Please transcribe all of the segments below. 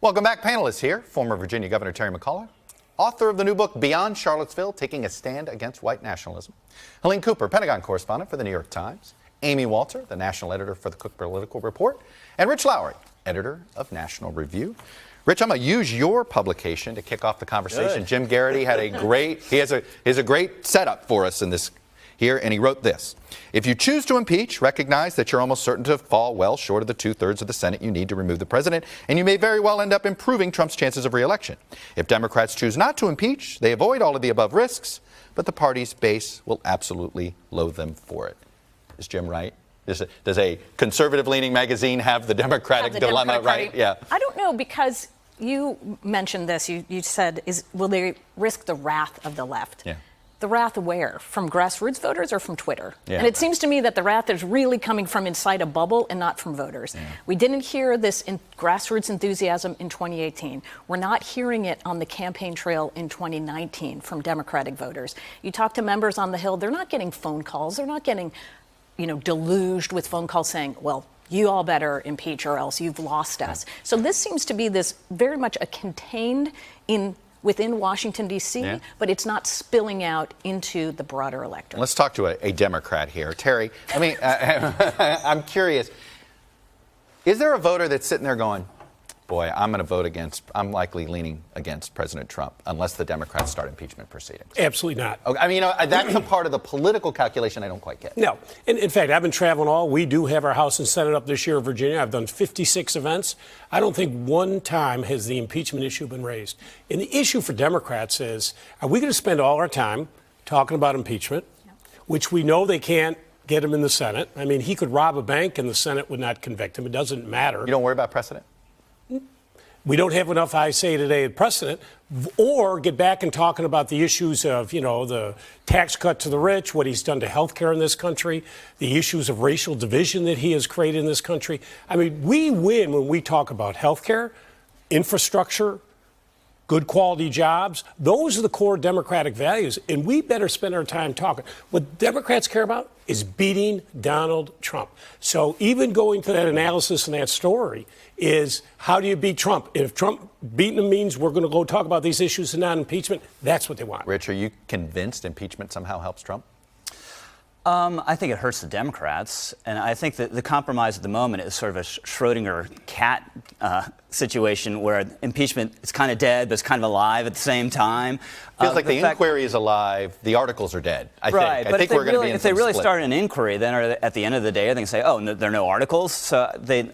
Welcome back, panelists here. Former Virginia Governor Terry McAuliffe, author of the new book, Beyond Charlottesville, Taking a Stand Against White Nationalism. Helene Cooper, Pentagon correspondent for the New York Times. Amy Walter, the national editor for the Cook Political Report. And Rich Lowry, editor of National Review. Rich, I'm going to use your publication to kick off the conversation. Good. Jim Garrity had he has a great setup for us in this here, and he wrote this. If you choose to impeach, recognize that you're almost certain to fall well short of the 2/3 of the Senate you need to remove the president, and you may very well end up improving Trump's chances of re-election. If Democrats choose not to impeach, they avoid all of the above risks, but the party's base will absolutely loathe them for it. Is Jim right? Does a conservative-leaning magazine have the Democratic dilemma right? Yeah. I don't know, because you mentioned this. You said, will they risk the wrath of the left? Yeah. The wrath where? From grassroots voters or from Twitter? Yeah. And it seems to me that the wrath is really coming from inside a bubble and not from voters. Yeah. We didn't hear this grassroots enthusiasm in 2018. We're not hearing it on the campaign trail in 2019 from Democratic voters. You talk to members on the Hill, they're not getting phone calls. They're not getting, deluged with phone calls saying, well, you all better impeach or else you've lost us. So this seems to be this very much a contained within Washington, D.C., but it's not spilling out into the broader electorate. Let's talk to a Democrat here. Terry, I'm curious, is there a voter that's sitting there going, boy, I'm likely leaning against President Trump unless the Democrats start impeachment proceedings? Absolutely not. Okay, that's a part of the political calculation I don't quite get. No. In fact, I've been traveling we do have our House and Senate up this year in Virginia. I've done 56 events. I don't think one time has the impeachment issue been raised. And the issue for Democrats is, are we going to spend all our time talking about impeachment, which we know they can't get him in the Senate? He could rob a bank and the Senate would not convict him. It doesn't matter. You don't worry about precedent? We don't have enough, I say today, precedent, or get back and talking about the issues of, the tax cut to the rich, what he's done to health care in this country, the issues of racial division that he has created in this country. We win when we talk about health care, infrastructure, good quality jobs. Those are the core Democratic values, and we better spend our time talking. What Democrats care about is beating Donald Trump. So even going to that analysis and that story is, how do you beat Trump? If Trump beating him means we're going to go talk about these issues and not impeachment, that's what they want. Rich, are you convinced impeachment somehow helps Trump? I think it hurts the Democrats, and I think that the compromise at the moment is sort of a Schrodinger cat situation where impeachment is kind of dead, but it's kind of alive at the same time. Feels like the inquiry is alive, the articles are dead. I think we're going to be in if they really split. start an inquiry, then at the end of the day, they can say, oh, no, there are no articles. So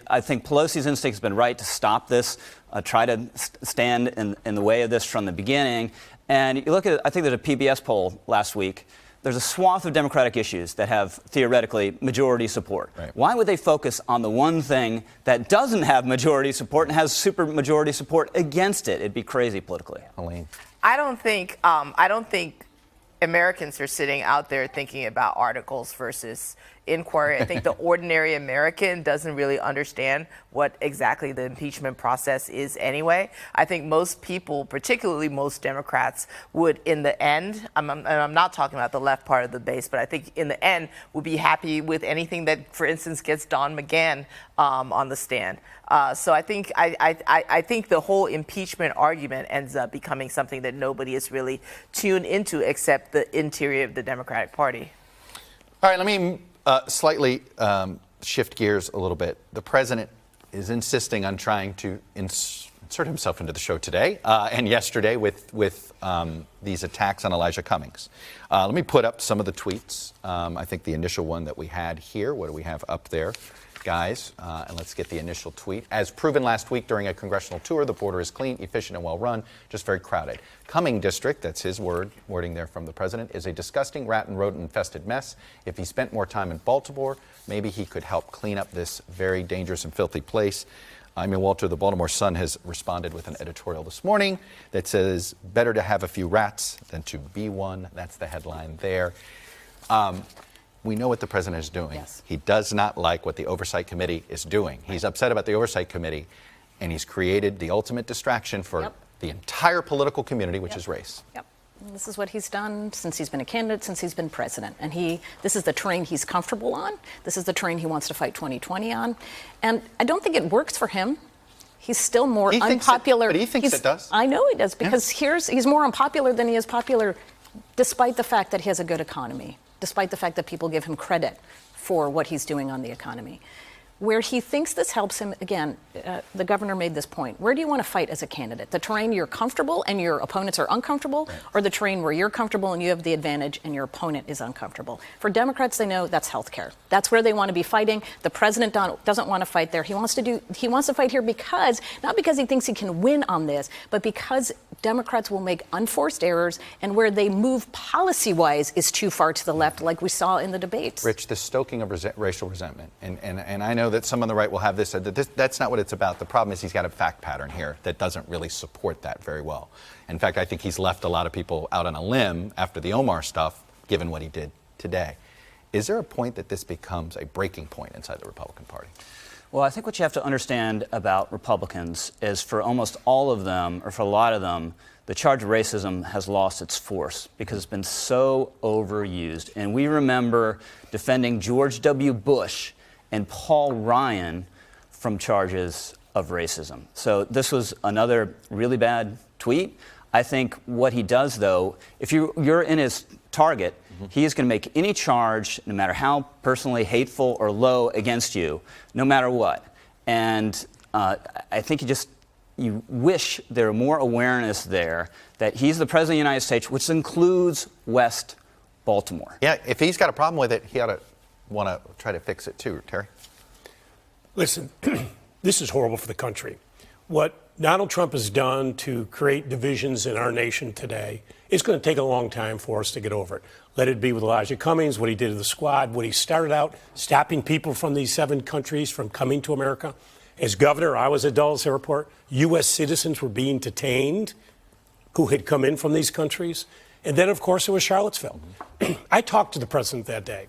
I think Pelosi's instinct has been right to stop this, try to stand in the way of this from the beginning. And you look at, I think there's a PBS poll last week. There's a swath of Democratic issues that have theoretically majority support. Right. Why would they focus on the one thing that doesn't have majority support and has super majority support against it? It'd be crazy politically. Helene. I don't think Americans are sitting out there thinking about articles versus inquiry. I think the ordinary American doesn't really understand what exactly the impeachment process is anyway. I think most people, particularly most Democrats, would in the end, I'm not talking about the left part of the base, but I think in the end would be happy with anything that, for instance, gets Don McGahn on the stand. So I think the whole impeachment argument ends up becoming something that nobody is really tuned into except the interior of the Democratic Party. All right, let me slightly shift gears a little bit. The president is insisting on trying to insert himself into the show today and yesterday with these attacks on Elijah Cummings. Let me put up some of the tweets. I think the initial one that we had here, what do we have up there? Guys, and let's get the initial tweet. As proven last week during a congressional tour, the border is clean, efficient, and well-run, just very crowded. Cumming District, that's his wording there from the president, is a disgusting rat and rodent-infested mess. If he spent more time in Baltimore, maybe he could help clean up this very dangerous and filthy place. Amy Walter, the Baltimore Sun, has responded with an editorial this morning that says, better to have a few rats than to be one. That's the headline there. We know what the president is doing. Yes. He does not like what the Oversight Committee is doing. He's upset about the Oversight Committee, and he's created the ultimate distraction for the entire political community, which is race. Yep. And this is what he's done since he's been a candidate, since he's been president. And this is the terrain he's comfortable on. This is the terrain he wants to fight 2020 on. And I don't think it works for him. he's still more He thinks unpopular. but he thinks it does. I know he does, because he's more unpopular than he is popular, despite the fact that he has a good economy, despite the fact that people give him credit for what he's doing on the economy. Where he thinks this helps him, again, the governor made this point. Where do you want to fight as a candidate? The terrain you're comfortable and your opponents are uncomfortable, or the terrain where you're comfortable and you have the advantage and your opponent is uncomfortable? For Democrats, they know that's healthcare. That's where they want to be fighting. The president doesn't want to fight there. He wants to fight here because, not because he thinks he can win on this, but because Democrats will make unforced errors, and where they move policy-wise is too far to the left, like we saw in the debates. Rich, the stoking of racial resentment, and I know that some on the right will have this, that's not what it's about. The problem is he's got a fact pattern here that doesn't really support that very well. In fact, I think he's left a lot of people out on a limb after the Omar stuff, given what he did today. Is there a point that this becomes a breaking point inside the Republican Party? Well, I think what you have to understand about Republicans is for almost all of them, or for a lot of them, the charge of racism has lost its force because it's been so overused. And we remember defending George W. Bush and Paul Ryan from charges of racism. So this was another really bad tweet. I think what he does, though, if you're in his target, he is going to make any charge, no matter how personally hateful or low, against you, no matter what. And I think you wish there were more awareness there that he's the president of the United States, which includes West Baltimore. Yeah, if he's got a problem with it, he ought to want to try to fix it too. Terry? Listen, this is horrible for the country. What Donald Trump has done to create divisions in our nation today, it's going to take a long time for us to get over it. Let it be with Elijah Cummings, what he did to the squad, what he started out, stopping people from these 7 countries from coming to America. As governor, I was at Dulles Airport. U.S. citizens were being detained who had come in from these countries. And then, of course, it was Charlottesville. I talked to the president that day.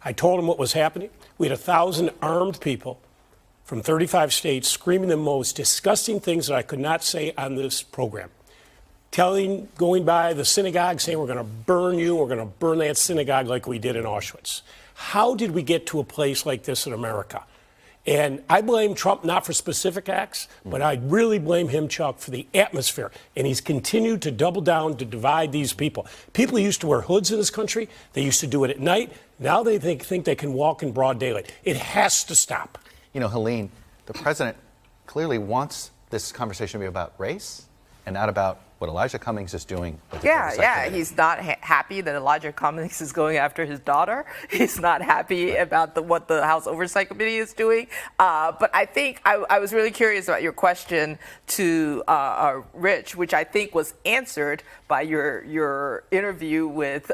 I told him what was happening. We had 1,000 armed people from 35 states screaming the most disgusting things that I could not say on this program. Going by the synagogue, saying we're going to burn you, we're going to burn that synagogue like we did in Auschwitz. How did we get to a place like this in America? And I blame Trump not for specific acts, but I really blame him, Chuck, for the atmosphere. And he's continued to double down to divide these people. People used to wear hoods in this country. They used to do it at night. Now they think they can walk in broad daylight. It has to stop. You know, Helene, the president clearly wants this conversation to be about race and not about what Elijah Cummings is doing. Yeah. He's not happy that Elijah Cummings is going after his daughter. He's not happy about what the House Oversight Committee is doing. But I think I was really curious about your question to Rich, which I think was answered by your interview with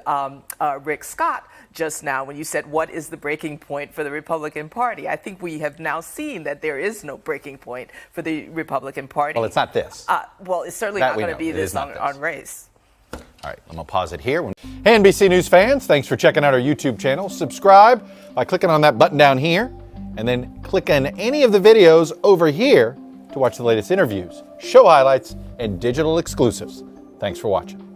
Rick Scott just now when you said, what is the breaking point for the Republican Party? I think we have now seen that there is no breaking point for the Republican Party. Well, it's not this. Well, it's certainly not going to be this on race. All right, I'm going to pause it here. Hey, NBC News fans, thanks for checking out our YouTube channel. Subscribe by clicking on that button down here, and then click on any of the videos over here to watch the latest interviews, show highlights, and digital exclusives. Thanks for watching.